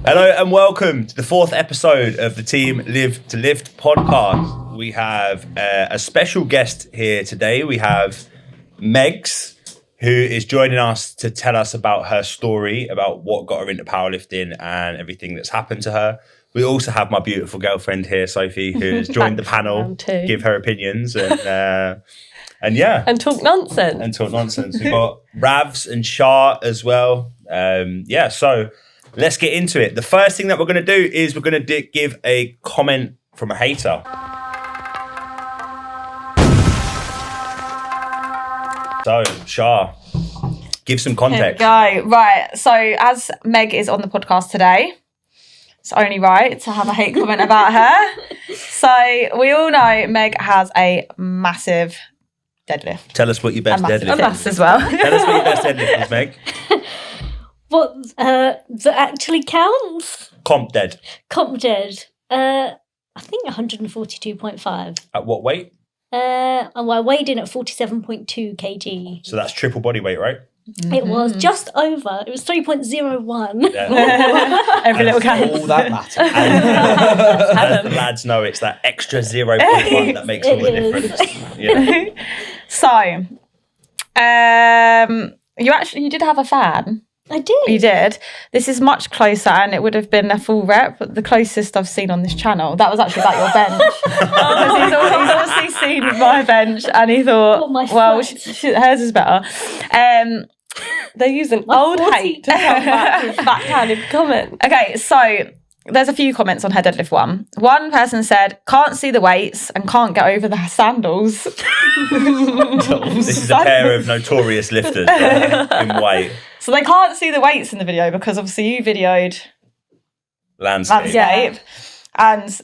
Hello and welcome to the fourth episode of the Team Live to Lift podcast. We have a special guest here today. We have Megs, who is joining us to tell us about her story, about what got her into powerlifting and everything that's happened to her. We also have my beautiful girlfriend here, Sophie, who has joined the panel to give her opinions and yeah. And talk nonsense. We've got Ravs and Shah as well. So let's get into it. The first thing that we're going to do is we're going to give a comment from a hater. So, Shah, give some context. Here we go. Right. So, as Meg is on the podcast today, it's only right to have a hate comment about her. So, we all know Meg has a massive deadlift. Tell us what your best deadlift is. A massive as well. Tell us what your best deadlift is, Meg. What, that actually counts? Comp dead. I think 142.5. At what weight? I weighed in at 47.2 kg. So that's triple body weight, right? Mm-hmm. It was just over. It was 3.01. Yeah. Every little count. All that matters. As the lads know, it's that extra 0.1 that makes all the difference. Yeah. So, you did have a fan. I did. You did. This is much closer, and it would have been a full rep, but the closest I've seen on this channel. That was actually about your bench. He's obviously seen my bench, and he thought, hers is better. They're using old hate to come back with backhanded comments. Okay, so there's a few comments on her deadlift one. One person said, can't see the weights and can't get over the sandals. This is a pair of notorious lifters in weight. So they can't see the weights in the video because obviously you videoed landscape. And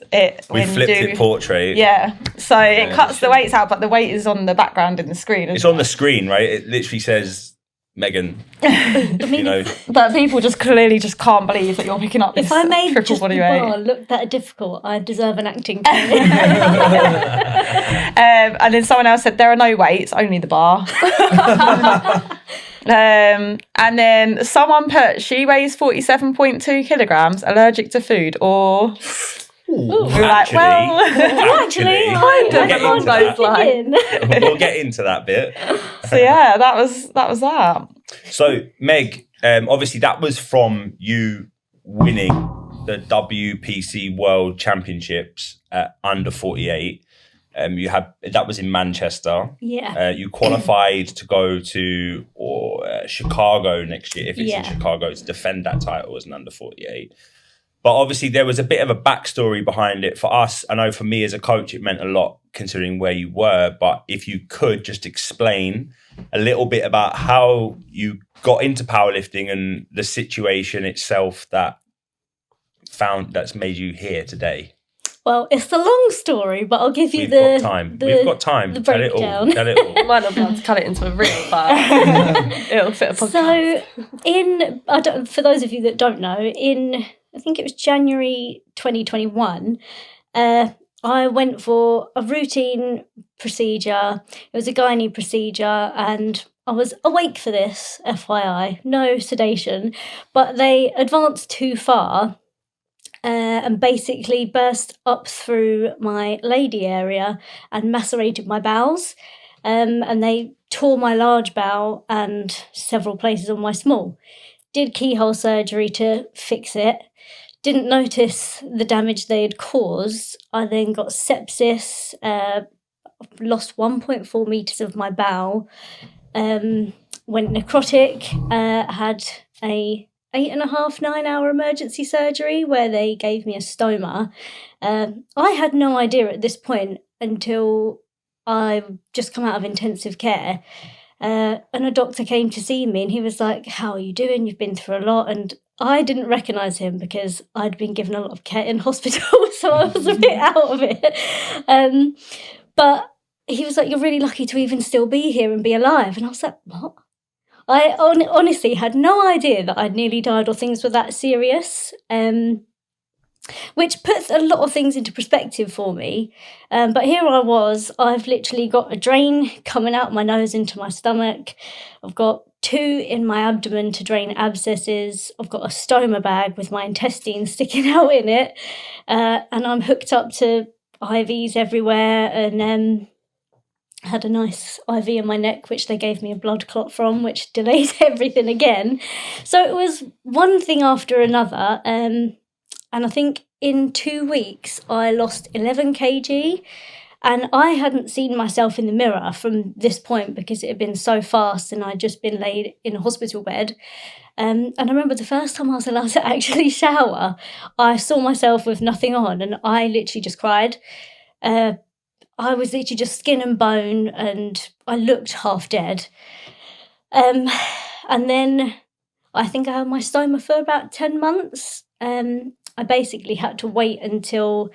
we flipped it portrait. Yeah. So it cuts the weights out, but the weight is on the background in the screen. It's on the screen, right? It literally says Megan. But people just clearly just can't believe that you're picking up this triple body weight. If I made just the bar look that difficult, I deserve an acting career. And then someone else said there are no weights, only the bar. And then someone put she weighs 47.2 kilograms, allergic to food, or we'll get into that bit. So yeah, that was that. So Meg, obviously that was from you winning the WPC World Championships at under 48. That was in Manchester. Yeah. You qualified to go to Chicago next year, if it's in Chicago, to defend that title as an under 48. But obviously there was a bit of a backstory behind it for us. I know for me as a coach, it meant a lot considering where you were. But if you could just explain a little bit about how you got into powerlifting and the situation itself that's made you here today. Well, it's a long story, but I'll give you We've got time. The breakdown. Tell it all. Might not be able to cut it into a reel, but it'll fit a podcast. So, for those of you that don't know, I think it was January 2021, I went for a routine procedure. It was a gynae procedure, and I was awake for this, FYI, no sedation, but they advanced too far. And basically burst up through my lady area and macerated my bowels. And they tore my large bowel and several places on my small. Did keyhole surgery to fix it. Didn't notice the damage they had caused. I then got sepsis, lost 1.4 metres of my bowel, went necrotic, had a 8.5-9 hour emergency surgery where they gave me a stoma. I had no idea at this point until I just come out of intensive care, and a doctor came to see me and he was like, how are you doing? You've been through a lot. And I didn't recognise him because I'd been given a lot of care in hospital, so I was a bit out of it. But he was like, you're really lucky to even still be here and be alive. And I was like, what? I honestly had no idea that I'd nearly died or things were that serious, which puts a lot of things into perspective for me. But here I was, I've literally got a drain coming out my nose into my stomach. I've got 2 in my abdomen to drain abscesses. I've got a stoma bag with my intestines sticking out in it. And I'm hooked up to IVs everywhere, and had a nice IV in my neck, which they gave me a blood clot from, which delayed everything again. So it was one thing after another. And I think in 2 weeks, I lost 11 kg. And I hadn't seen myself in the mirror from this point because it had been so fast and I'd just been laid in a hospital bed. And I remember the first time I was allowed to actually shower, I saw myself with nothing on and I literally just cried. I was literally just skin and bone and I looked half dead. And then I think I had my stoma for about 10 months. I basically had to wait until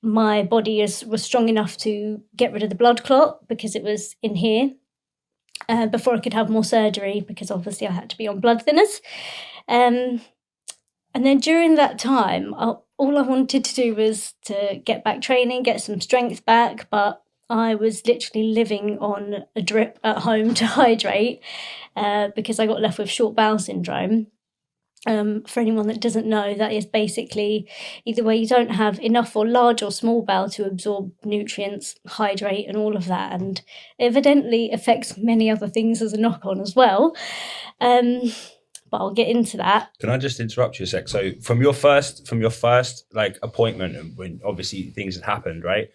my body was strong enough to get rid of the blood clot because it was in here before I could have more surgery because obviously I had to be on blood thinners. And then during that time, all I wanted to do was to get back training, get some strength back, but I was literally living on a drip at home to hydrate because I got left with short bowel syndrome. For anyone that doesn't know, that is basically either where you don't have enough or large or small bowel to absorb nutrients, hydrate and all of that, and evidently affects many other things as a knock-on as well. But I'll get into that. Can I just interrupt you a sec? So from your first like appointment, and when obviously things had happened, right?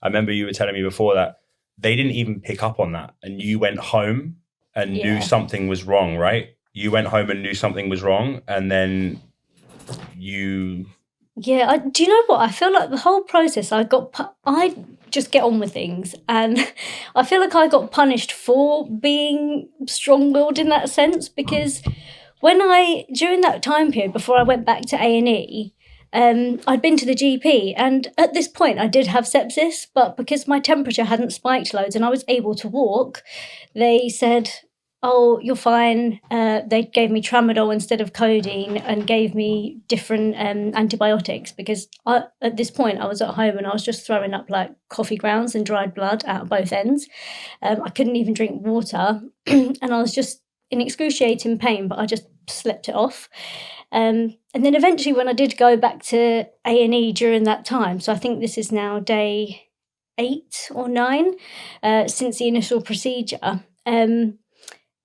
I remember you were telling me before that they didn't even pick up on that, and you went home and knew something was wrong, right? You went home and knew something was wrong, and then you... Yeah, do you know what? I feel like the whole process, I just get on with things, and I feel like I got punished for being strong-willed in that sense, because during that time period before I went back to A&E, I'd been to the GP, and at this point I did have sepsis, but because my temperature hadn't spiked loads and I was able to walk, they said, oh, you're fine. They gave me tramadol instead of codeine and gave me different antibiotics because at this point I was at home and I was just throwing up like coffee grounds and dried blood out of both ends. I couldn't even drink water and I was just in excruciating pain, but I just slept it off. And then eventually when I did go back to A&E during that time, so I think this is now day 8 or 9 since the initial procedure,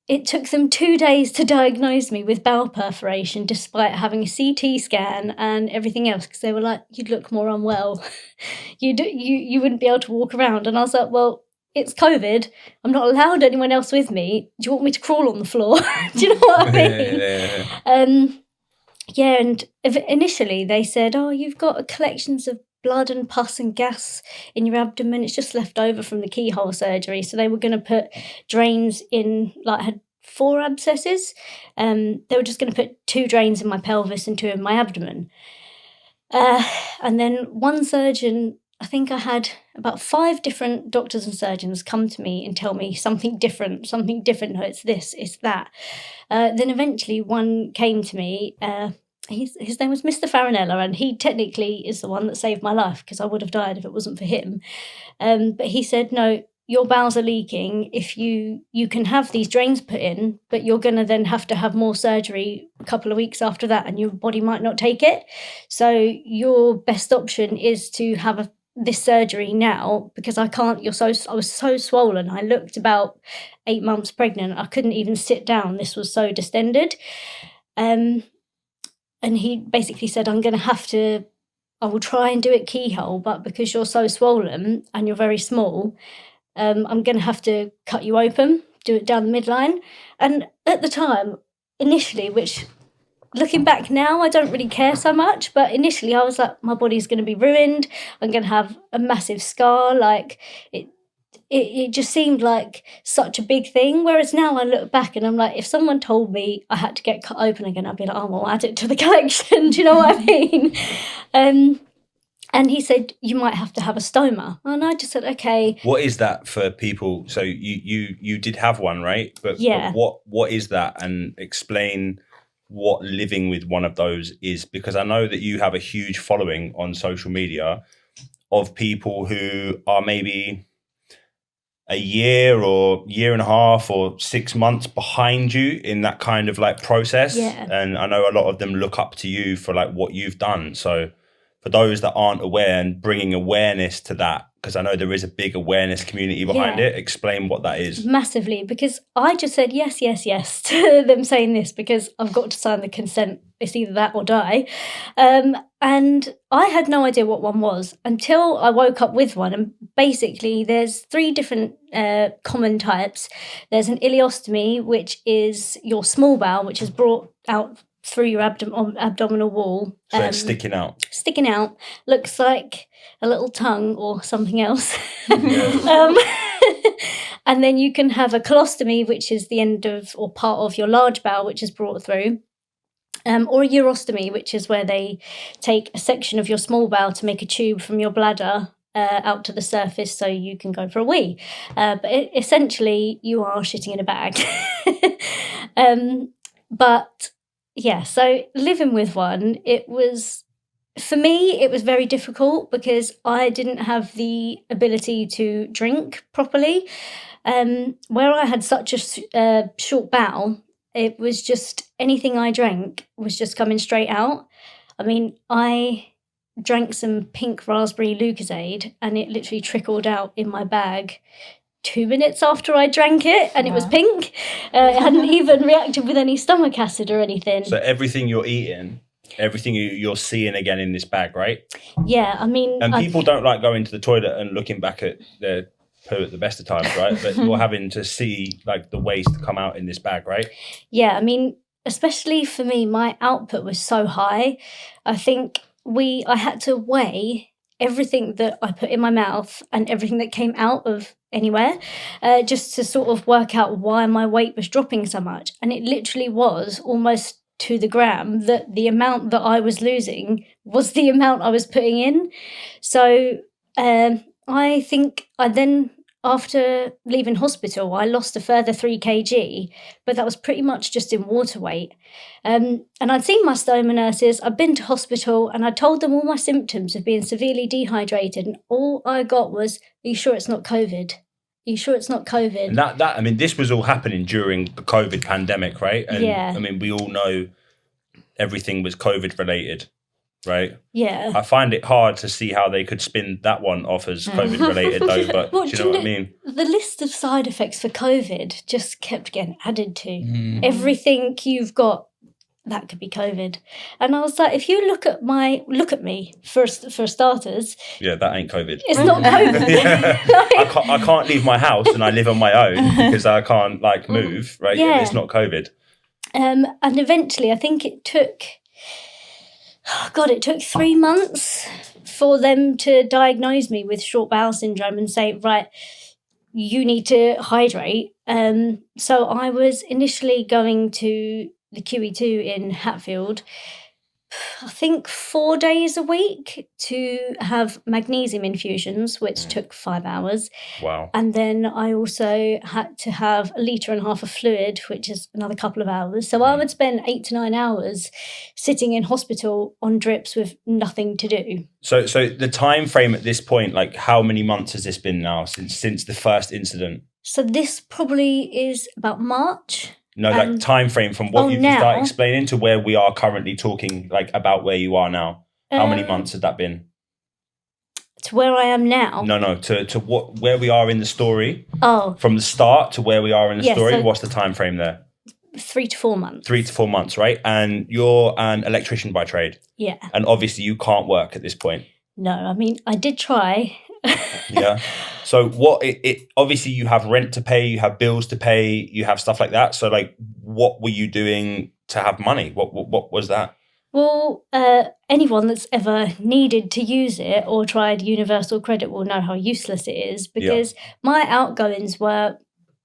it took them 2 days to diagnose me with bowel perforation, despite having a CT scan and everything else, because they were like, "You'd look more unwell. You wouldn't be able to walk around." And I was like, "Well, it's COVID. I'm not allowed anyone else with me. Do you want me to crawl on the floor?" Do you know what I mean? And initially they said, "Oh, you've got collections of blood and pus and gas in your abdomen. It's just left over from the keyhole surgery." So they were going to put drains in, like I had 4 abscesses. They were just going to put 2 drains in my pelvis and 2 in my abdomen. And then one surgeon, I think I had about 5 different doctors and surgeons come to me and tell me something different. No, it's this, it's that. Then eventually one came to me. His name was Mr. Farinella, and he technically is the one that saved my life because I would have died if it wasn't for him. But he said, "No, your bowels are leaking. If you can have these drains put in, but you're going to then have to have more surgery a couple of weeks after that, and your body might not take it. So your best option is to have this surgery now because I can't. I was so swollen. I looked about 8 months pregnant. I couldn't even sit down. This was so distended." And he basically said, I will try and do it keyhole, but because you're so swollen and you're very small, I'm going to have to cut you open, do it down the midline. And at the time, initially, which looking back now, I don't really care so much, but initially I was like, my body's going to be ruined. I'm going to have a massive scar. Like it just seemed like such a big thing. Whereas now I look back and I'm like, if someone told me I had to get cut open again, I'd be like, "Oh, well, add it to the collection." Do you know what I mean? And he said, "You might have to have a stoma." And I just said, "Okay." What is that for people? So you did have one, right? But what is that? And explain what living with one of those is, because I know that you have a huge following on social media of people who are maybe a year or year and a half or 6 months behind you in that kind of like process. Yeah. And I know a lot of them look up to you for like what you've done. So for those that aren't aware and bringing awareness to that, because I know there is a big awareness community behind it, explain what that is. Massively, because I just said yes to them saying this because I've got to sign the consent. It's either that or die. And I had no idea what one was until I woke up with one. And basically, there's 3 different common types. There's an ileostomy, which is your small bowel, which is brought out through your abdominal wall. So it's sticking out. Sticking out. Looks like a little tongue or something else. And then you can have a colostomy, which is the end of or part of your large bowel, which is brought through. Or a urostomy, which is where they take a section of your small bowel to make a tube from your bladder out to the surface so you can go for a wee. But essentially, you are shitting in a bag. But yeah, so living with one, for me, it was very difficult because I didn't have the ability to drink properly. Where I had such a short bowel, it was just anything I drank was just coming straight out. I mean, I drank some pink raspberry Lucozade and it literally trickled out in my bag 2 minutes after I drank it, and it was pink. It hadn't even reacted with any stomach acid or anything. So everything you're eating, everything you're seeing again in this bag, right? Yeah, I mean... And people don't like going to the toilet and looking back at their poo at the best of times, right? But you're having to see like the waste come out in this bag, right? Yeah, I mean, especially for me, my output was so high. I think I had to weigh everything that I put in my mouth and everything that came out of anywhere, just to sort of work out why my weight was dropping so much. And it literally was almost to the gram that the amount that I was losing was the amount I was putting in. So I think I then, after leaving hospital, I lost a further 3 kg, but that was pretty much just in water weight. And I'd seen my stoma nurses, I'd been to hospital, and I told them all my symptoms of being severely dehydrated, and all I got was, "Are you sure it's not COVID? Are you sure it's not COVID?" And that I mean, this was all happening during the COVID pandemic, right? And Yeah. I mean, we all know everything was COVID related, right? Yeah. I find it hard to see how they could spin that one off as COVID related though, but Well, do you know what I mean? The list of side effects for COVID just kept getting added to. Everything you've got, that could be COVID. And I was like, if you look at me for starters, Yeah, that ain't COVID. it's not COVID. Yeah. I can't leave my house and I live on my own because I can't like move, right? Yeah. It's not COVID. And eventually, I think it took 3 months for them to diagnose me with short bowel syndrome and say, right, you need to hydrate. So I was initially going to the QE2 in Hatfield, I think 4 days a week to have magnesium infusions, which took 5 hours. Wow. And then I also had to have 1.5 litres of fluid, which is another couple of hours. So I would spend 8 to 9 hours sitting in hospital on drips with nothing to do. So the time frame at this point, like how many months has this been now since the first incident? So this probably is about March. No, like time frame from what you've now, started explaining to where we are currently talking, like about where you are now. How many months has that been? To where I am now? No, to where we are in the story. Oh. From the start to where we are in the story, so what's the time frame there? 3 to 4 months. 3 to 4 months, right? And you're an electrician by trade. Yeah. And obviously you can't work at this point. No, I mean, I did try. Yeah. So what it obviously you have rent to pay, you have bills to pay, you have stuff like that. So like what were you doing to have money? What was that? Well, anyone that's ever needed to use it or tried universal credit will know how useless it is, because my outgoings were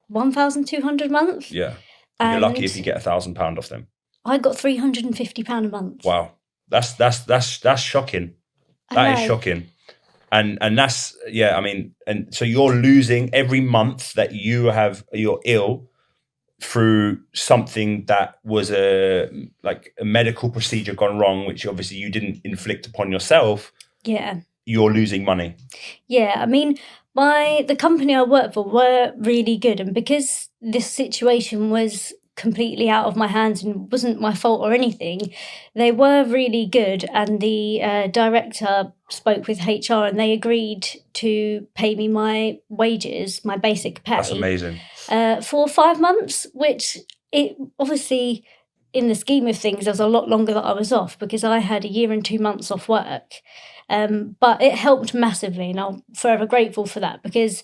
1,200 a month. Yeah. You're lucky if you get £1,000 off them. I got £350 a month. Wow. That's shocking. That is shocking. And that's, I mean, and so you're losing every month that you're ill through something that was a medical procedure gone wrong, which obviously you didn't inflict upon yourself. Yeah. You're losing money. Yeah, I mean, The company I worked for were really good, and because this situation was completely out of my hands and wasn't my fault or anything, they were really good, and the director spoke with HR and they agreed to pay me my wages, my basic pay. That's amazing. For 5 months, which it obviously, in the scheme of things, there was a lot longer that I was off because I had 1 year and 2 months off work. But it helped massively, and I'm forever grateful for that, because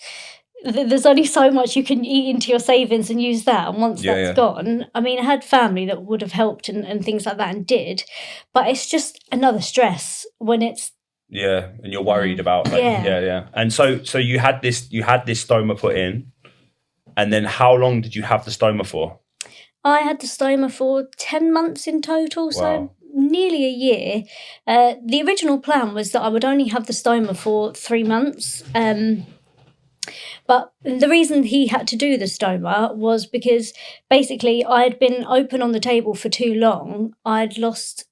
there's only so much you can eat into your savings and use that. And once that's gone, I mean, I had family that would have helped and things like that, and did. But it's just another stress when it's... Yeah, and you're worried about... Like, yeah. And so you had this stoma put in, and then how long did you have the stoma for? I had the stoma for 10 months in total, Wow. so nearly a year. The original plan was that I would only have the stoma for 3 months. But the reason he had to do the stoma was because basically I'd been open on the table for too long. I'd lost,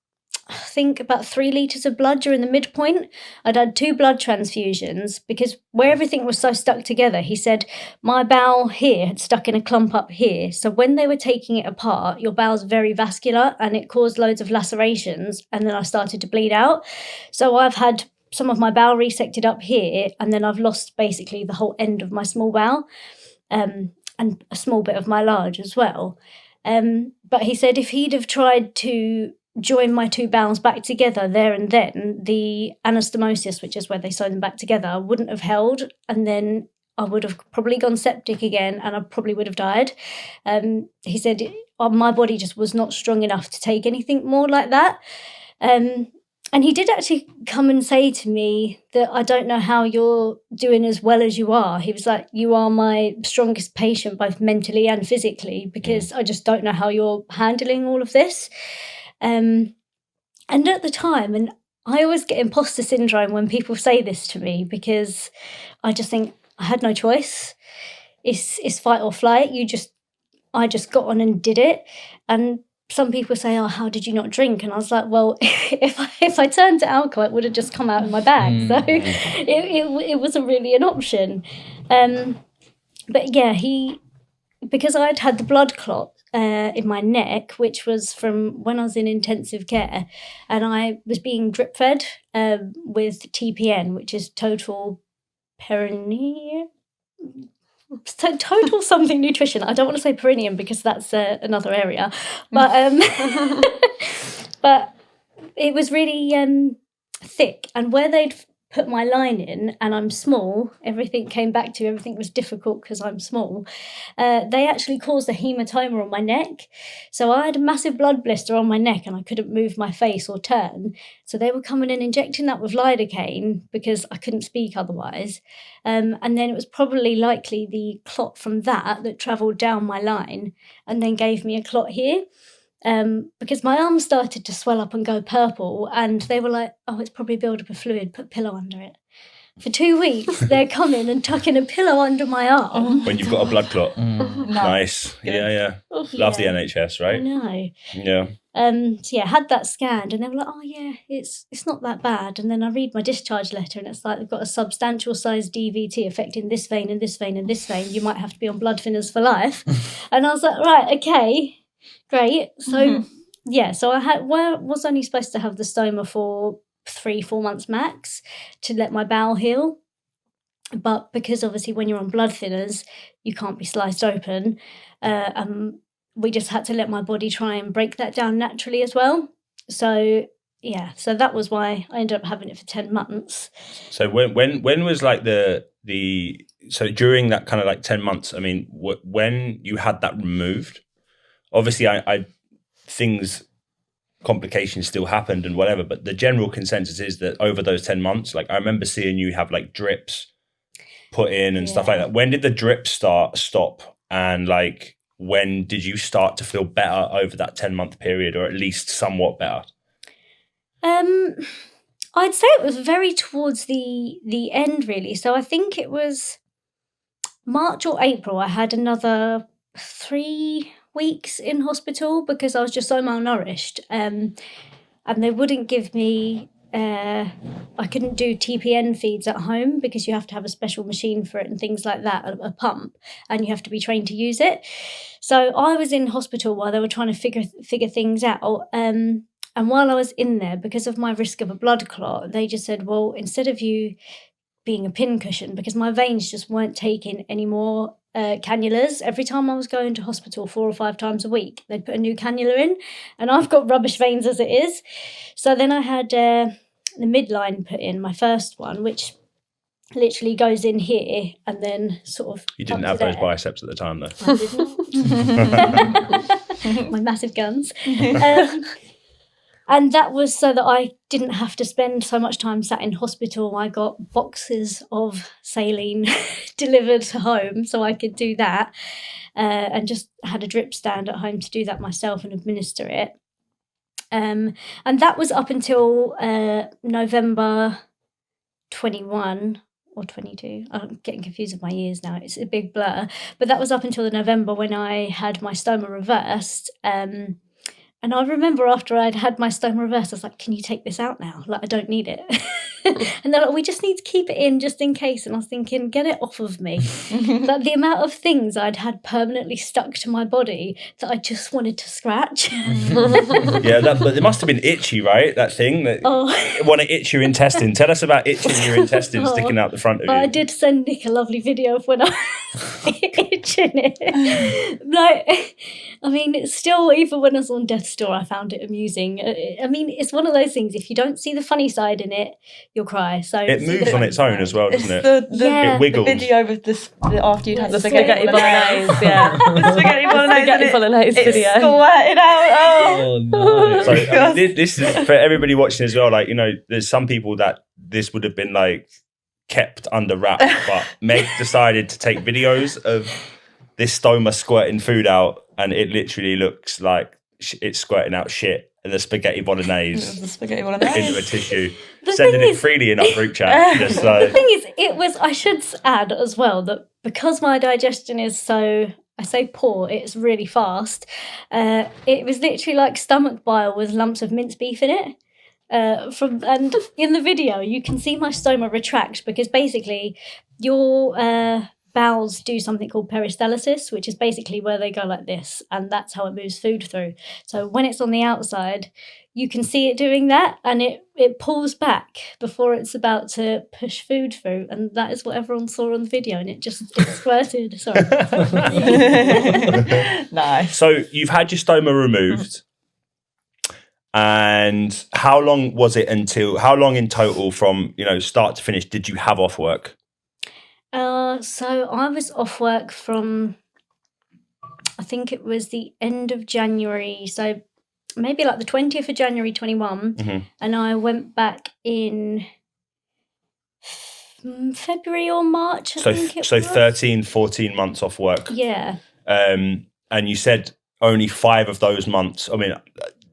I think, about 3 litres of blood during the midpoint. I'd had 2 blood transfusions because where everything was so stuck together, he said my bowel here had stuck in a clump up here. So when they were taking it apart, your bowel's very vascular and it caused loads of lacerations, and then I started to bleed out. So I've had some of my bowel resected up here, and then I've lost basically the whole end of my small bowel, and a small bit of my large as well. But he said if he'd have tried to join my 2 bowels back together there and then, the anastomosis, which is where they sew them back together, wouldn't have held, and then I would have probably gone septic again and I probably would have died. He said my body just was not strong enough to take anything more like that. And he did actually come and say to me that I don't know how you're doing as well as you are. He was like, you are my strongest patient, both mentally and physically, because I just don't know how you're handling all of this. And at the time, and I always get imposter syndrome when people say this to me, because I just think I had no choice. It's fight or flight. I just got on and did it. And some people say, oh, how did you not drink? And I was like, well, if I turned to alcohol, it would have just come out in my bag. So it wasn't really an option. But yeah, because I'd had the blood clot in my neck, which was from when I was in intensive care, and I was being drip fed with TPN, which is total perineum. So total something nutrition. I don't want to say perineum because that's another area, but but it was really thick, and where they'd put my line in, and I'm small, everything was difficult because I'm small. They actually caused a hematoma on my neck, so I had a massive blood blister on my neck and I couldn't move my face or turn. So they were coming in injecting that with lidocaine because I couldn't speak otherwise. And then it was probably likely the clot from that travelled down my line and then gave me a clot here. Because my arm started to swell up and go purple, and they were like, oh, it's probably build-up of fluid, put a pillow under it. For 2 weeks, they're coming and tucking a pillow under my arm. When you've got a blood clot. Nice. Yeah. Love the NHS, right? I know. Yeah. So yeah, had that scanned, and they were like, oh yeah, it's not that bad. And then I read my discharge letter, and it's like, they've got a substantial sized DVT affecting this vein and this vein and this vein. You might have to be on blood thinners for life. And I was like, right, okay. Great. So, so I was only supposed to have the stoma for 3-4 months max to let my bowel heal. But because obviously when you're on blood thinners, you can't be sliced open. We just had to let my body try and break that down naturally as well. So, so that was why I ended up having it for 10 months. So when was like so during that kind of like 10 months, I mean, when you had that removed, obviously, complications still happened and whatever, but the general consensus is that over those 10 months, like I remember seeing you have like drips put in and stuff like that. When did the drips stop? And like, when did you start to feel better over that 10-month period, or at least somewhat better? I'd say it was very towards the end, really. So I think it was March or April. I had another 3 weeks in hospital because I was just so malnourished, and they wouldn't give me I couldn't do TPN feeds at home because you have to have a special machine for it and things like that, a pump, and you have to be trained to use it. So I was in hospital while they were trying to figure things out. And while I was in there, because of my risk of a blood clot, they just said, well, instead of you being a pincushion, because my veins just weren't taking any more cannulas. Every time I was going to hospital 4 or 5 times a week, they'd put a new cannula in, and I've got rubbish veins as it is. So then I had the midline put in, my first one, which literally goes in here and then sort of... You didn't have those biceps at the time, though. I did not. My massive guns. And that was so that I didn't have to spend so much time sat in hospital. I got boxes of saline delivered home so I could do that, and just had a drip stand at home to do that myself and administer it. And that was up until November 21 or 22. I'm getting confused with my years now. It's a big blur. But that was up until the November when I had my stoma reversed. And I remember after I'd had my stoma reversed, I was like, can you take this out now? Like, I don't need it. And they're like, we just need to keep it in just in case. And I was thinking, get it off of me. Like, the amount of things I'd had permanently stuck to my body that I just wanted to scratch. Yeah, but it must have been itchy, right? That thing that want to itch your intestine. Tell us about itching your intestine sticking out the front of you. I did send Nick a lovely video of when I was itching it. Like, I mean, it's still, even when I was on death's door, I found it amusing. I mean, it's one of those things, if you don't see the funny side in it, you'll cry. So it moves on its own as well, doesn't it? It wiggles. The video with this after you'd had The spaghetti bolognese, yeah. The spaghetti bolognese video. Squirting out. Oh no. So I mean, this is for everybody watching as well. Like, you know, there's some people that this would have been like kept under wraps, but Meg decided to take videos of this stoma squirting food out, and it literally looks like it's squirting out shit. And the spaghetti bolognese into a tissue, sending it freely in our group chat. Just the thing is, it was, I should add as well, that because my digestion is so, I say poor, it's really fast, it was literally like stomach bile with lumps of minced beef in it. And in the video, you can see my stoma retract, because basically your bowels do something called peristalsis, which is basically where they go like this, and that's how it moves food through. So when it's on the outside, you can see it doing that, and it pulls back before it's about to push food through, and that is what everyone saw on the video, and it squirted. Sorry. Nice. So you've had your stoma removed, and how long in total from, you know, start to finish did you have off work? So I was off work from, I think it was the end of January, so maybe like the 20th of January 21, and I went back in February or March, I think it was. 13, 14 months off work. Yeah. And you said only 5 of those months, I mean,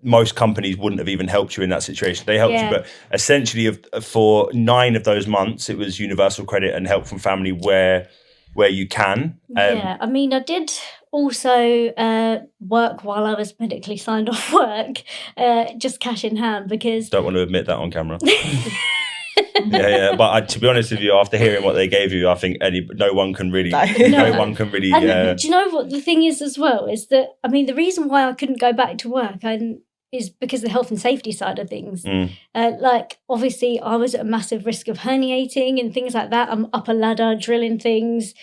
most companies wouldn't have even helped you in that situation. They helped you, but essentially for 9 of those months, it was universal credit and help from family where you can. Yeah, I mean, I did also work while I was medically signed off work, just cash in hand, because... Don't want to admit that on camera. Yeah. But to be honest with you, after hearing what they gave you, I think no one can really. No one can really. And do you know what the thing is as well? Is that, I mean, the reason why I couldn't go back to work is because of the health and safety side of things. Like, obviously, I was at a massive risk of herniating and things like that. I'm up a ladder, drilling things,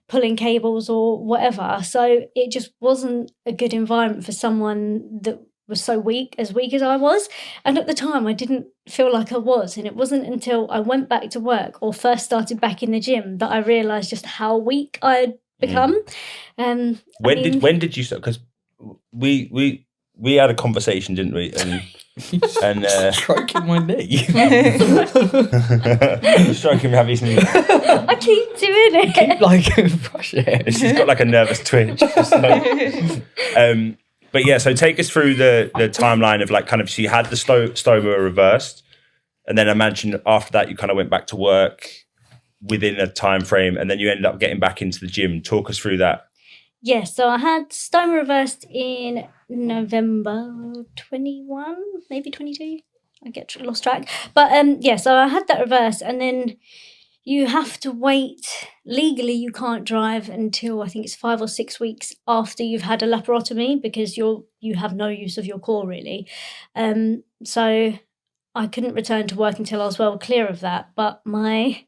pulling cables or whatever. So it just wasn't a good environment for someone that was so weak as I was. And at the time, I didn't feel like I was. And it wasn't until I went back to work or first started back in the gym that I realised just how weak I had become. When did you start? Because we had a conversation, didn't we? And stroking my knee. Stroking Ravi's knee. I keep doing it. Keep like brush it. She's got like a nervous twitch. But yeah, so take us through the timeline of like kind of, so you had the stoma reversed, and then I imagine after that you kind of went back to work within a time frame, and then you ended up getting back into the gym. Talk us through that. Yeah, so I had stoma reversed in November 21, maybe 22. I get lost track. But so I had that reverse, and then you have to wait. Legally, you can't drive until I think it's 5 or 6 weeks after you've had a laparotomy, because you have no use of your core really. So I couldn't return to work until I was well clear of that. But I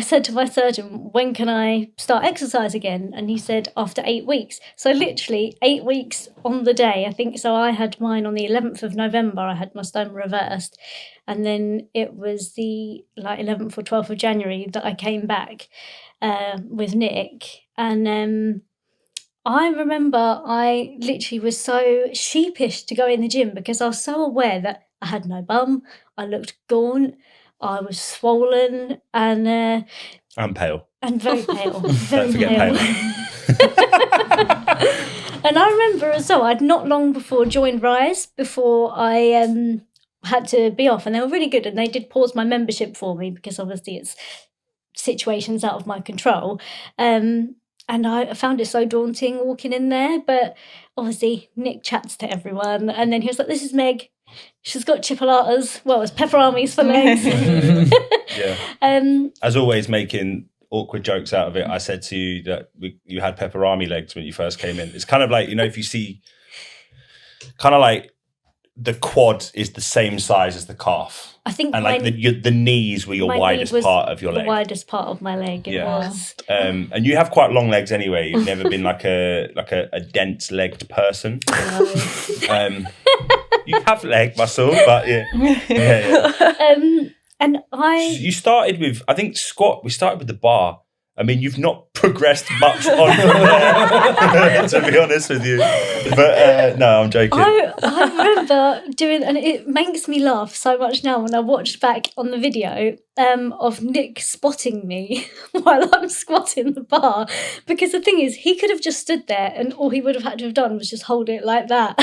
said to my surgeon, when can I start exercise again? And he said after 8 weeks. So literally 8 weeks on the day, I think. So I had mine on the 11th of November. I had my stoma reversed. And then it was the 11th or 12th of January that I came back with Nick. And I remember I literally was so sheepish to go in the gym because I was so aware that I had no bum, I looked gaunt, I was swollen, and I'm pale. And very pale. Don't Very forget pale. And I remember as well, I'd not long before joined Rise, before I had to be off, and they were really good, and they did pause my membership for me because obviously it's situations out of my control. And I found it so daunting walking in there, but obviously Nick chats to everyone, and then he was like, "This is Meg. She's got chipolatas. Well, it's pepperonis for legs." Yeah. As always, making awkward jokes out of it. I said to you that you had pepperami legs when you first came in. It's kind of like, if you see, kind of like the quad is the same size as the calf. I think, and like the knees were your widest part of your leg. The widest part of my leg. It was. And you have quite long legs anyway. You've never been like a dense legged person. You have leg muscle, but yeah. And you started with, I think, squat. We started with the bar. I mean, you've not progressed much on from there, to be honest with you. But no, I'm joking. I remember doing, and it makes me laugh so much now when I watched back on the video of Nick spotting me while I'm squatting the bar. Because the thing is, he could have just stood there and all he would have had to have done was just hold it like that.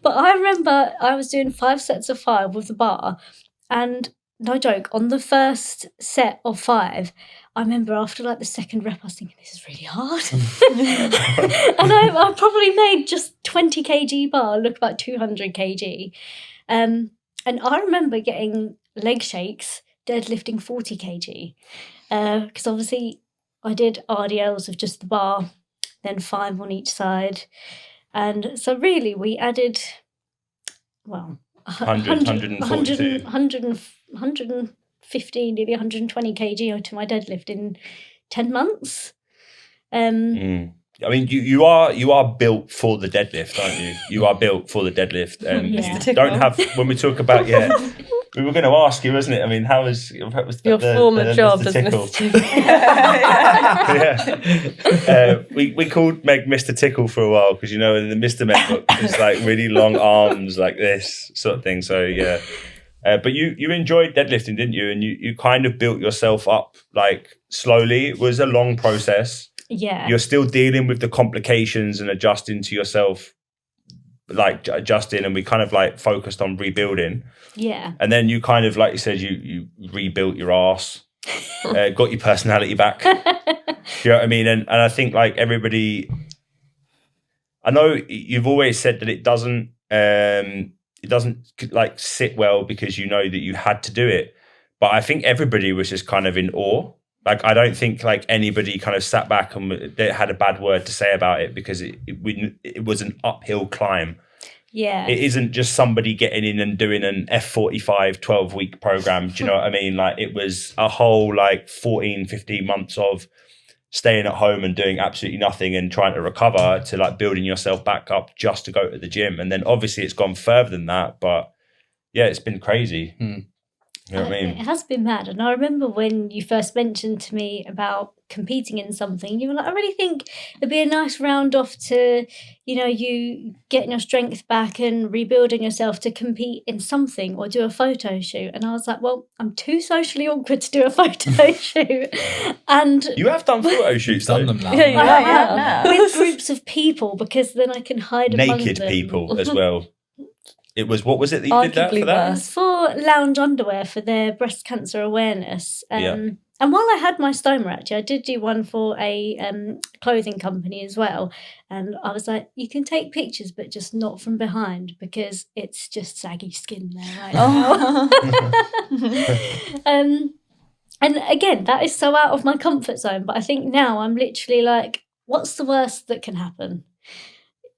But I remember I was doing 5 sets of 5 with the bar, and no joke, on the first set of 5, I remember after the second rep, I was thinking, this is really hard. And I probably made just 20 kg bar look about 200 kg. And I remember getting leg shakes, deadlifting 40 kg. Because obviously I did RDLs of just the bar, then 5 on each side. And so really we added, 115, nearly 120 kg to my deadlift in 10 months. I mean, you are built for the deadlift, aren't you? You are built for the deadlift. You don't have, when we talk about, we were going to ask you, wasn't it? I mean, how was your former job as Mr. Tickle? We called Meg Mr. Tickle for a while because, in the Mr. Meg book, it's like really long arms like this sort of thing. So, yeah. But you enjoyed deadlifting, didn't you? And you kind of built yourself up slowly. It was a long process. Yeah. You're still dealing with the complications and adjusting to yourself, adjusting, and we kind of focused on rebuilding. Yeah. And then you kind of, like you said, you rebuilt your arse, got your personality back. You know what I mean? And I think everybody, I know you've always said that it doesn't sit well because you know that you had to do it, but I think everybody was just kind of in awe. I don't think anybody kind of sat back and they had a bad word to say about it, because it was an uphill climb. Yeah, it isn't just somebody getting in and doing an F45 12-week program. Do you know what I mean? It was a whole 14, 15 months of staying at home and doing absolutely nothing and trying to recover to building yourself back up just to go to the gym. And then obviously it's gone further than that, but yeah, it's been crazy. You know what I mean? It has been mad. And I remember when you first mentioned to me about competing in something, you were like, I really think it'd be a nice round off to, you getting your strength back and rebuilding yourself to compete in something or do a photo shoot. And I was like, well, I'm too socially awkward to do a photo shoot. And you have done photo shoots, done them now. Yeah. With groups of people, because then I can hide among naked them. people as well. It was, what was it that you did that for that? It was for Lounge Underwear for their breast cancer awareness. And while I had my stoma, actually, I did do one for a clothing company as well. And I was like, you can take pictures, but just not from behind because it's just saggy skin there right now. And again, that is so out of my comfort zone. But I think now I'm literally like, what's the worst that can happen?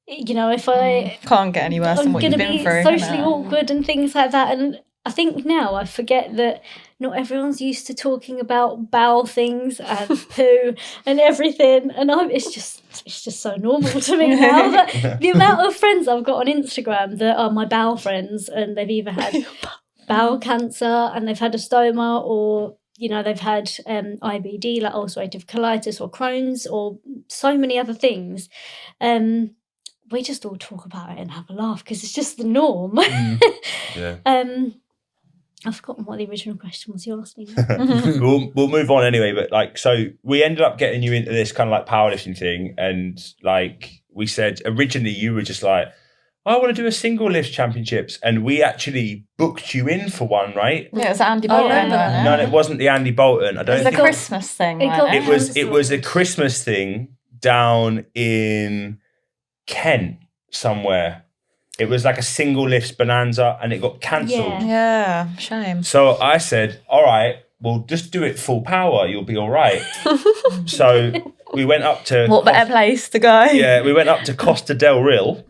You know, if I can't get any worse than I'm what going you've to been be through. socially awkward and things like that. And I think now I forget that not everyone's used to talking about bowel things and poo and everything. And it's just so normal to me now. That the amount of friends I've got on Instagram that are my bowel friends, and they've either had bowel cancer and they've had a stoma, or you know, they've had IBD, like ulcerative colitis, or Crohn's, or so many other things. We just all talk about it and have a laugh because it's just the norm. Yeah. I've forgotten what the original question was you asked me. We'll move on anyway, but like, so we ended up getting you into this kind of like powerlifting thing, and like we said originally, you were just like, I want to do a single lift championships, and we actually booked you in for one, right? Yeah, it was Andy Bolton. yeah. No, it wasn't the Andy Bolton. I It don't was think the Christmas thing. it wasn't got- it was a Christmas thing down in Kent somewhere. It was like a single lifts bonanza, and it got cancelled. Yeah. Yeah, shame. So I said, all right, well, just do it full power. You'll be all right. So we went up to... What better place to go? Yeah, we went up to Costa del Real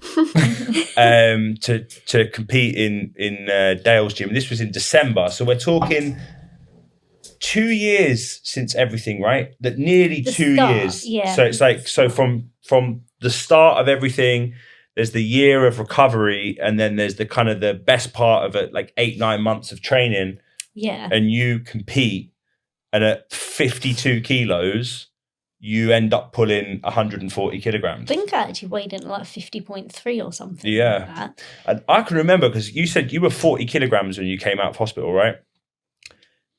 to compete in Dale's gym. This was in December. So we're talking 2 years since everything, right? That nearly The 2 start, years. yeah. So it's like, so from the start of everything, there's the year of recovery, and then there's the kind of the best part of it, like 8-9 months of training, Yeah. and you compete, and at 52 kilos, you end up pulling 140 I kilograms. think I actually weighed in at like 50.3 or something. Yeah. Like that. And I can remember, because you said you were 40 kilograms when you came out of hospital, right?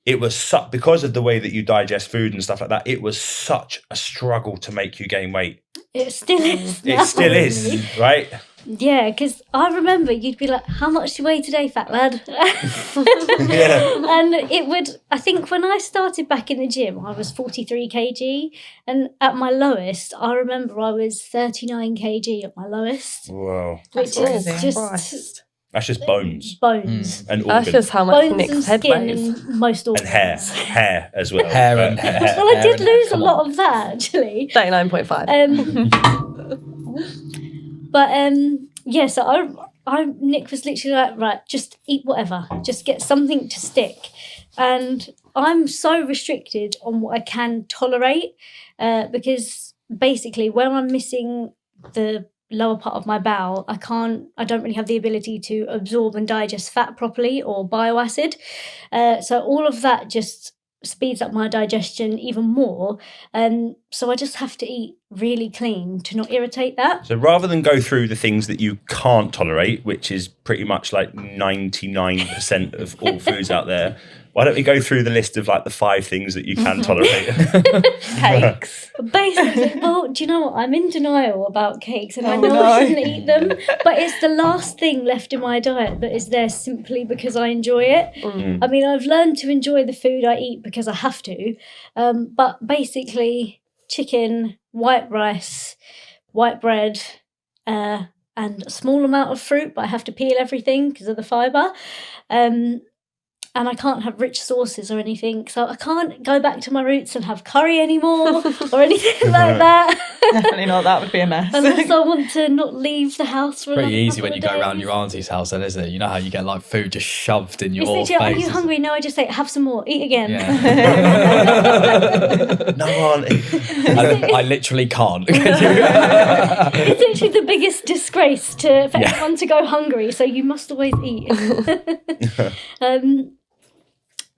It was because of the way that you digest food and stuff like that, it was such a struggle to make you gain weight. It still is. It now, still is, really. right? Yeah, because I remember you'd be like, how much do you weigh today, fat lad? Yeah. And it would, I think when I started back in the gym, I was 43 kg. And at my lowest, I remember I was 39 kg at my lowest. Wow. Which That's is crazy. just That's just bones bones. and That's organs just how much Bones Nick's and head skin weighs. and most organs. and hair as well. Hair and hair. Well, I Hair did and hair, lose a come lot on. of that, actually. 39.5. But yeah, so Nick was literally like, right, just eat whatever, just get something to stick. And I'm so restricted on what I can tolerate because basically when I'm missing the lower part of my bowel, I don't really have the ability to absorb and digest fat properly or bioacid. So all of that just speeds up my digestion even more. So I just have to eat really clean to not irritate that. So rather than go through the things that you can't tolerate, which is pretty much like 99% of all foods out there, why don't we go through the list of like the 5 things that you can tolerate? Cakes. Basically, well, do you know what? I'm in denial about cakes and I Oh, know no. I shouldn't eat them, but it's the last thing left in my diet that is there simply because I enjoy it. I mean, I've learned to enjoy the food I eat because I have to, but basically chicken, white rice, white bread, and a small amount of fruit, but I have to peel everything because of the fibre. And I can't have rich sauces or anything. So I can't go back to my roots and have curry anymore or anything like that. Definitely not. That would be a mess. Unless I want to not leave the house for Pretty another easy couple when of you go around days. your auntie's house, then, isn't it? You know how you get like food just shoved in your It's face. literally, are you hungry? No, I just say, have some more, eat again. Yeah. No, auntie. I literally can't. It's literally the biggest disgrace for everyone to go hungry, so you must always eat.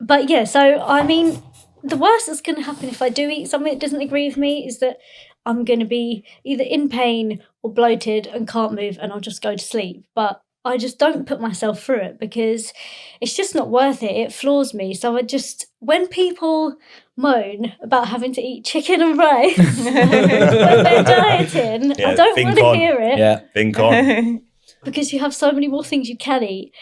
But yeah, so I mean, the worst that's going to happen if I do eat something that doesn't agree with me is that I'm going to be either in pain or bloated and can't move, and I'll just go to sleep. But I just don't put myself through it because it's just not worth it. It floors me. So when people moan about having to eat chicken and rice when they're dieting, Yeah, I don't think want to on. hear it. Yeah. Think on. Because you have so many more things you can eat.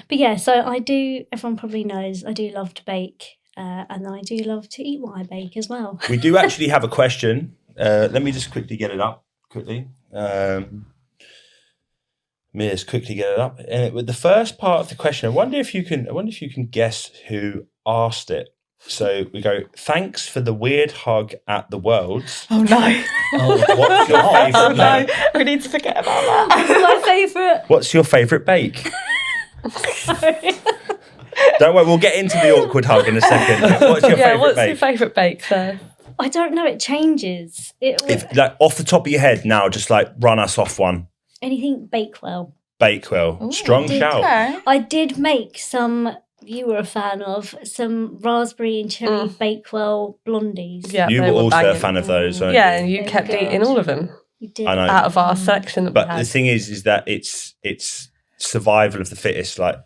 But yeah, so everyone probably knows I do love to bake. and I do love to eat what I bake as well. We do actually have a question. Let me just quickly get it up. Quickly. Let me just quickly get it up. With the first part of the question, I wonder if you can guess who asked it. So we go, thanks for the weird hug at the Worlds. Oh no. What's your favourite No, bake? we need to forget about that. My favourite. What's your favourite bake? Don't worry, we'll get into the awkward hug in a second. What's your favourite what's bake? your favourite bake, sir? I don't know. It changes. If, like, off the top of your head now, just like run us off one. Anything Bakewell. Bakewell. Strong shout. Okay. I did make some. You were a fan of some raspberry and cherry Bakewell blondies. Yeah, You they were also a banging. fan of those, weren't Yeah, you? and you They kept were eating good. all of them You did. I know. out of our selection that we But had. the thing is that it's survival of the fittest, like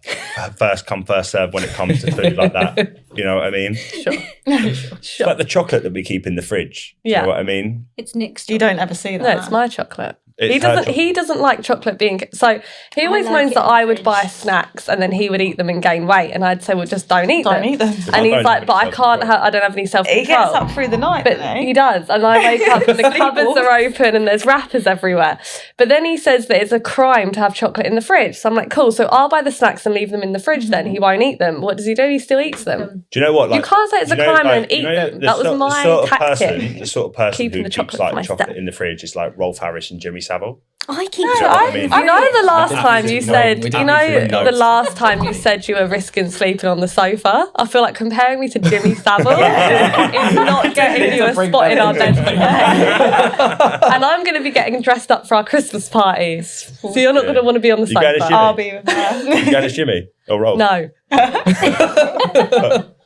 first come, first serve when it comes to food like that. You know what I mean? Sure. It's like the chocolate that we keep in the fridge. Do Yeah. You know what I mean? It's Nick's. You don't ever see that. No, it's my chocolate. It's He her doesn't. chocolate. He doesn't like chocolate being. So he always like moans it that in the I would fridge. buy snacks and then he would eat them and gain weight, and I'd say, well, just don't eat Don't them. eat them. I And he's don't like, have but I any can't. self-control. I don't have any self He control. gets up through the night, But doesn't he he? does, and I wake up and the cupboards are open and there's wrappers everywhere. But then he says that it's a crime to have chocolate in the fridge. So I'm like, cool. So I'll buy the snacks and leave them in the fridge. Then he won't eat them. What does he do? He still eats them. Do you know what? You can't say it's a crime and eat them. That was my tactic. The sort of person Keeping who the keeps chocolate like for myself. chocolate in the fridge is like Rolf Harris and Jimmy Savile. I keep. know what I mean? You know the last didn't time actually you know- said, we you didn't know actually the notice. last time you said you were risking sleeping on the sofa? I feel like comparing me to Jimmy Savile is not getting you a Bring spot in that our in. bed. And I'm going to be getting dressed up for our Christmas parties. So you're not going to want to be on the You going to sofa. Jimmy? I'll be with her. You going as Jimmy or Rolf? No.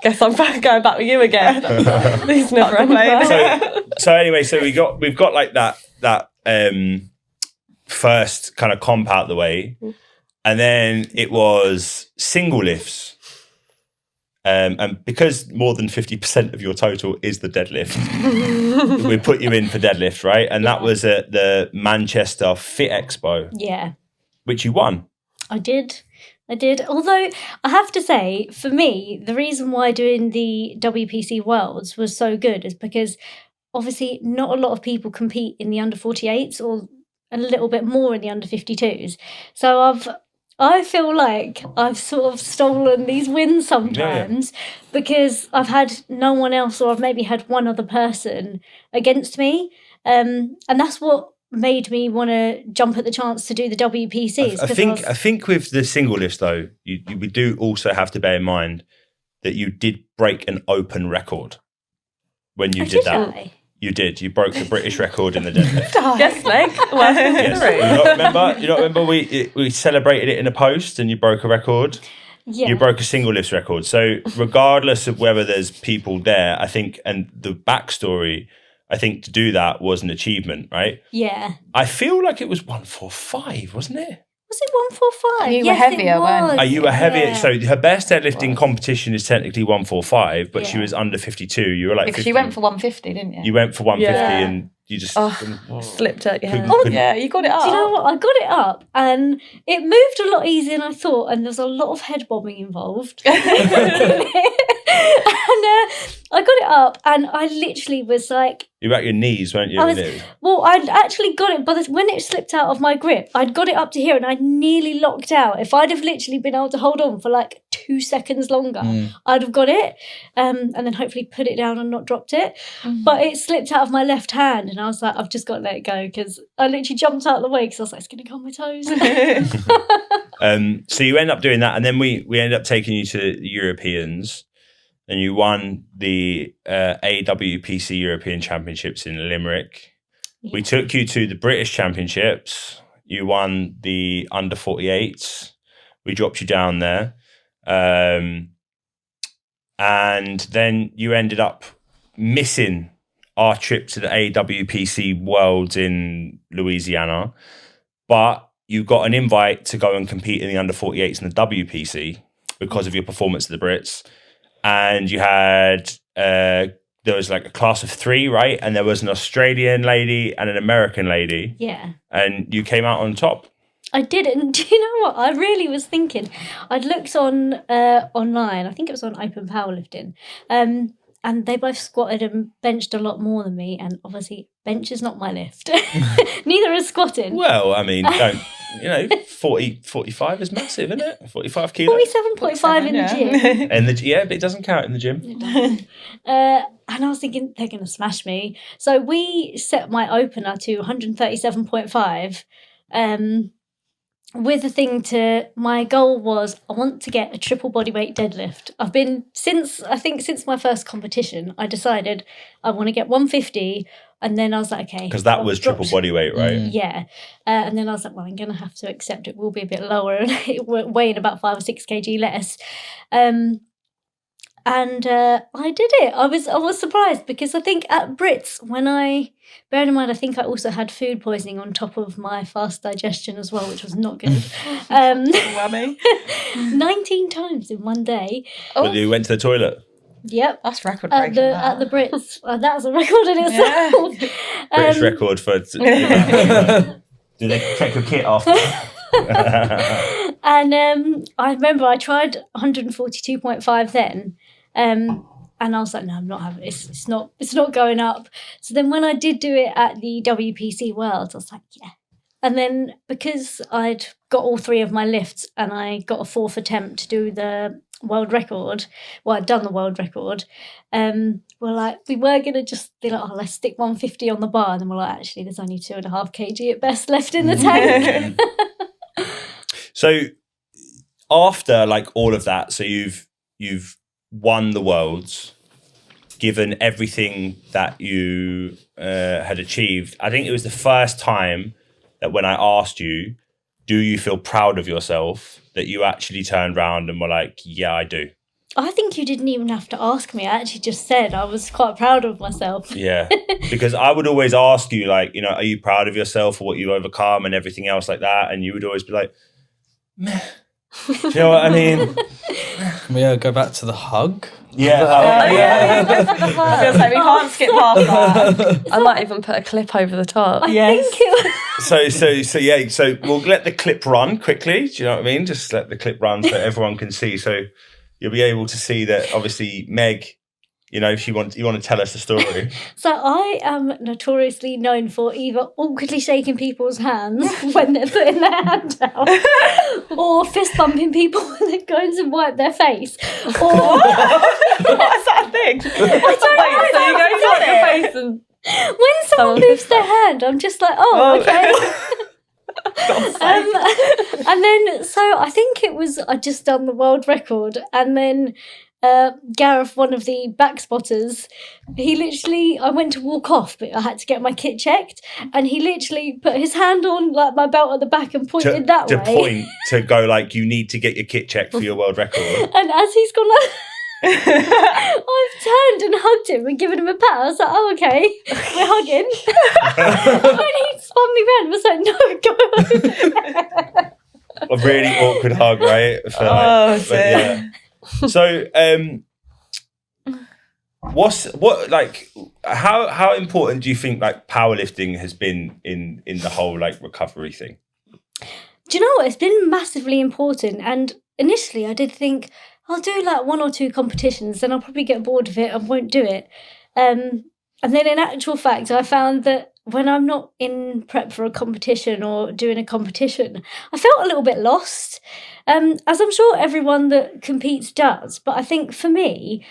Guess I'm going back with you again. These never end. So anyway, so we've got like that first kind of comp out the way, and then it was single lifts. And because more than 50% of your total is the deadlift, we put you in for deadlift, right? And that was at the Manchester Fit Expo, Yeah, which you won. I did. Although I have to say, for me, the reason why doing the WPC Worlds was so good is because obviously not a lot of people compete in the under 48s or a little bit more in the under 52s. So I feel like I've sort of stolen these wins sometimes because I've had no one else, or I've maybe had one other person against me. And that's what made me want to jump at the chance to do the WPCs. I think with the single lifts though, we do also have to bear in mind that you did break an open record when you did that. I? You did. You broke the British record in the deadlift. Yes, Meg. Welcome to Yes. the room. You don't remember we celebrated it in a post and you broke a record? Yeah. You broke a single lifts record. So regardless of whether there's people there, I think, and the backstory, I think to do that was an achievement, right? Yeah. I feel like it was 145, wasn't it? Was it 145? You were Yes, heavier, it weren't was. you? Are you a heavy? Yeah. So her best deadlifting competition is technically 145, but she Yeah. was under 52. You were like Because 50. you went for 150, didn't you? You went for 150 Yeah. and you just Slipped at your hand. couldn't- Yeah, you got it up. Do you know what? I got it up and it moved a lot easier than I thought, and there's a lot of head bobbing involved. And I got it up, and I literally was like, you were at your knees, weren't you? I was- And it- well, I'd actually got it, but when it slipped out of my grip, I'd got it up to here and I'd nearly locked out. If I'd have literally been able to hold on for like 2 seconds longer, I'd have got it, and then hopefully put it down and not dropped it. But it slipped out of my left hand, and I was like, I've just got to let it go, because I literally jumped out of the way because I was like, it's going to go on my toes. So you end up doing that, and then we ended up taking you to the Europeans, and you won the AWPC European Championships in Limerick. We took you to the British Championships. You won the under 48s. We dropped you down there. And then you ended up missing our trip to the AWPC Worlds in Louisiana. But you got an invite to go and compete in the under 48s in the WPC because of your performance at the Brits. And you had, there was like a class of 3, right? And there was an Australian lady and an American lady. Yeah. And you came out on top. I didn't. Do you know what? I really was thinking. I'd looked on online. I think it was on Open Powerlifting. And they both squatted and benched a lot more than me. And obviously, bench is not my lift. Neither is squatting. Well, I mean, 45 is massive, isn't it? 45 kilos. 47.5 in the gym. And but it doesn't count in the gym. And I was thinking, they're going to smash me. So we set my opener to 137.5. With a thing my goal was I want to get a triple bodyweight deadlift. I've been since my first competition, I decided I want to get 150, and then I was like, okay. Because that was triple bodyweight, right? Yeah. And then I was like, well, I'm going to have to accept it will be a bit lower and weighing about 5 or 6 kg less. And I did it. I was surprised because I think at Brits, bearing in mind, I think I also had food poisoning on top of my fast digestion as well, which was not good. 19 times in one day. But you went to the toilet? Yep. That's record breaking. At the Brits. That's a record in itself. British record for... Do they check your kit after? And I remember I tried 142.5 then. And I was like, no, I'm not having it. It's not going up. So then when I did do it at the WPC Worlds, I was like, yeah. And then because I'd got all 3 of my lifts and I got a 4th attempt to do the world record, I'd done the world record, we were going to just be like, oh, let's stick 150 on the bar. And then we're like, actually, there's only 2.5 kg at best left in the tank. So after all of that, so you've won the worlds, given everything that you had achieved. I think it was the first time that when I asked you, do you feel proud of yourself, that you actually turned around and were like, yeah, I do. I think you didn't even have to ask me. I actually just said I was quite proud of myself. Yeah, because I would always ask you, are you proud of yourself for what you overcome and everything else like that? And you would always be like, meh. Do you know what I mean? Can we go back to the hug? Yeah. I was like, we can't skip past that. I might even put a clip over the top. I think it was... So we'll let the clip run quickly. Do you know what I mean? Just let the clip run so everyone can see. So you'll be able to see that obviously Meg, you want to tell us the story. So I am notoriously known for either awkwardly shaking people's hands when they're putting their hand out, or fist bumping people when they're going to wipe their face. Or What's that thing? So you go to your face and when someone moves their hand, I'm just like, oh, okay. And then, so I think it was, I just done the world record, and then Gareth, one of the back spotters, I went to walk off, but I had to get my kit checked, and he literally put his hand on my belt at the back and pointed that way. To point to go you need to get your kit checked for your world record. And as he's gone I've turned and hugged him and given him a pat. I was like, oh, okay, we're hugging. And he spun me round and was like, no, go. A really awkward hug, right? So, how important do you think powerlifting has been in the whole recovery thing? Do you know what? It's been massively important. And initially I did think I'll do 1 or 2 competitions, then I'll probably get bored of it and won't do it. And then in actual fact, I found that when I'm not in prep for a competition or doing a competition, I felt a little bit lost, as I'm sure everyone that competes does. But I think for me,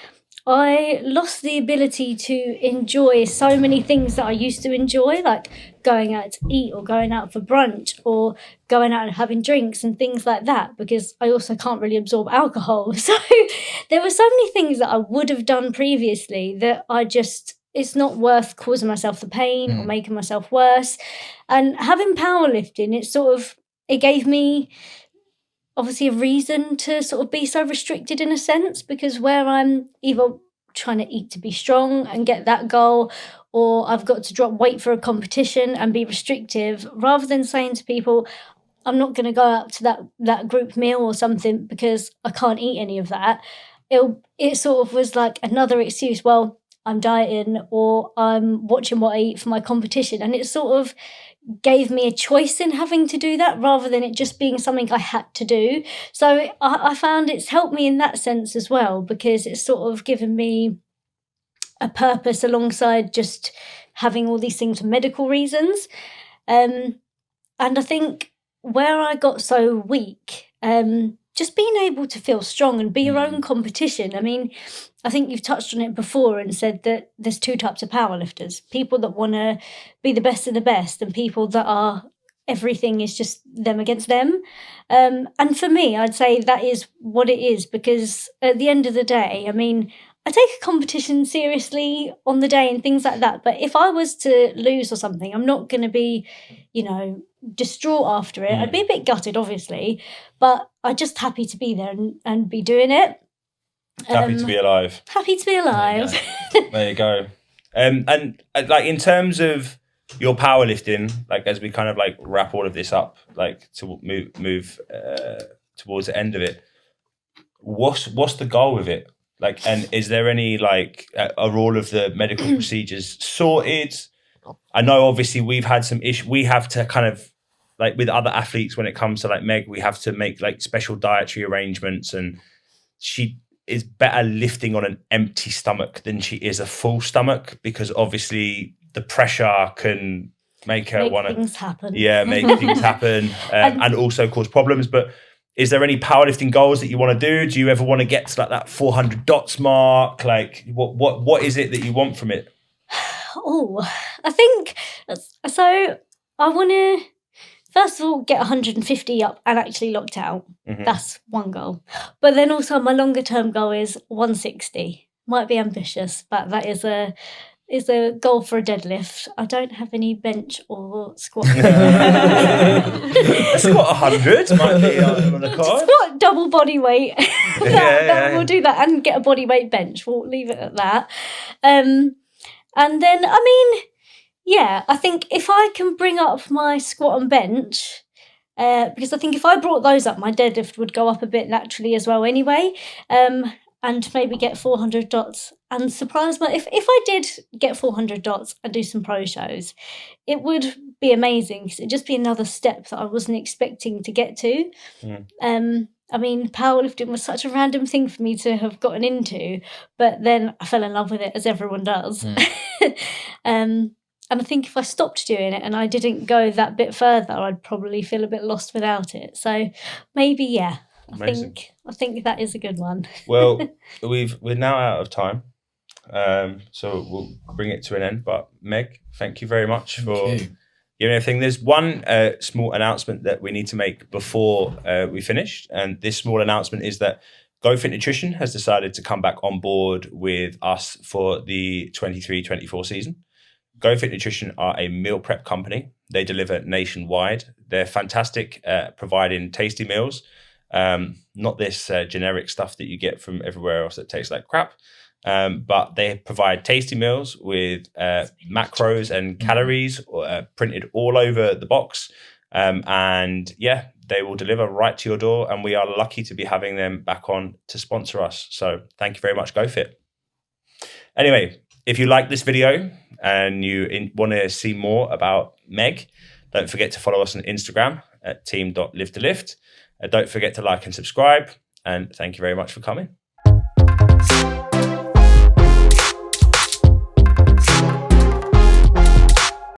I lost the ability to enjoy so many things that I used to enjoy, like going out to eat or going out for brunch or going out and having drinks and things like that, because I also can't really absorb alcohol. So there were so many things that I would have done previously that it's not worth causing myself the pain or making myself worse. And having powerlifting, it gave me obviously a reason to sort of be so restricted in a sense, because where I'm either trying to eat to be strong and get that goal, or I've got to drop weight for a competition and be restrictive, rather than saying to people, I'm not going to go out to that group meal or something because I can't eat any of that. It sort of was like another excuse. Well, I'm dieting or I'm watching what I eat for my competition. And it sort of gave me a choice in having to do that rather than it just being something I had to do. So I found it's helped me in that sense as well, because it's sort of given me a purpose alongside just having all these things for medical reasons. And I think where I got so weak, just being able to feel strong and be your own competition. I mean, I think you've touched on it before and said that there's two types of powerlifters: people that want to be the best of the best, and people that are everything is just them against them. And for me, I'd say that is what it is, because at the end of the day, I mean, I take a competition seriously on the day and things like that. But if I was to lose or something, I'm not going to be, distraught after it. I'd be a bit gutted, obviously, but I'm just happy to be there and be doing it. Happy to be alive. Happy to be alive. There you go. And like in terms of your powerlifting, like as we kind of like wrap all of this up, like to move towards the end of it, what's the goal with it? Like, and is there any like are all of the medical procedures sorted? I know obviously we've had some issues. We have to kind of like with other athletes when it comes to like Meg, we have to make like special dietary arrangements, and she is better lifting on an empty stomach than she is a full stomach, because obviously the pressure can make her want to things happen. Yeah, make things happen and also cause problems. But is there any powerlifting goals that you want to do? Do you ever want to get to like that 400 dots mark? Like what is it that you want from it? Oh, I think so. I want to first of all get 150 up and actually locked out. That's one goal. But then also my longer term goal is 160. Might be ambitious, but that is a goal for a deadlift. I don't have any bench or squat. A squat 100 might be on the card. Squat double body weight. We'll do that and get a body weight bench. We'll leave it at that. And then, I mean, yeah, I think if I can bring up my squat and bench, because I think if I brought those up, my deadlift would go up a bit naturally as well anyway, and maybe get 400 dots and surprise my... If I did get 400 dots and do some pro shows, it would be amazing, because it'd just be another step that I wasn't expecting to get to. I mean, powerlifting was such a random thing for me to have gotten into, but then I fell in love with it, as everyone does. And I think if I stopped doing it and I didn't go that bit further, I'd probably feel a bit lost without it. So maybe, yeah, I think that is a good one. Well, we're now out of time, so we'll bring it to an end. But Meg, thank you very much for giving everything. There's one small announcement that we need to make before we finish, and this small announcement is that GoFit Nutrition has decided to come back on board with us for the 23-24 season. GoFit Nutrition are a meal prep company. They deliver nationwide. They're fantastic at providing tasty meals, not this generic stuff that you get from everywhere else that tastes like crap. But they provide tasty meals with macros and calories printed all over the box. And yeah, they will deliver right to your door. And we are lucky to be having them back on to sponsor us. So thank you very much, GoFit. Anyway, if you like this video and you want to see more about Meg, don't forget to follow us on Instagram at team.live2lift. Don't forget to like and subscribe. And thank you very much for coming.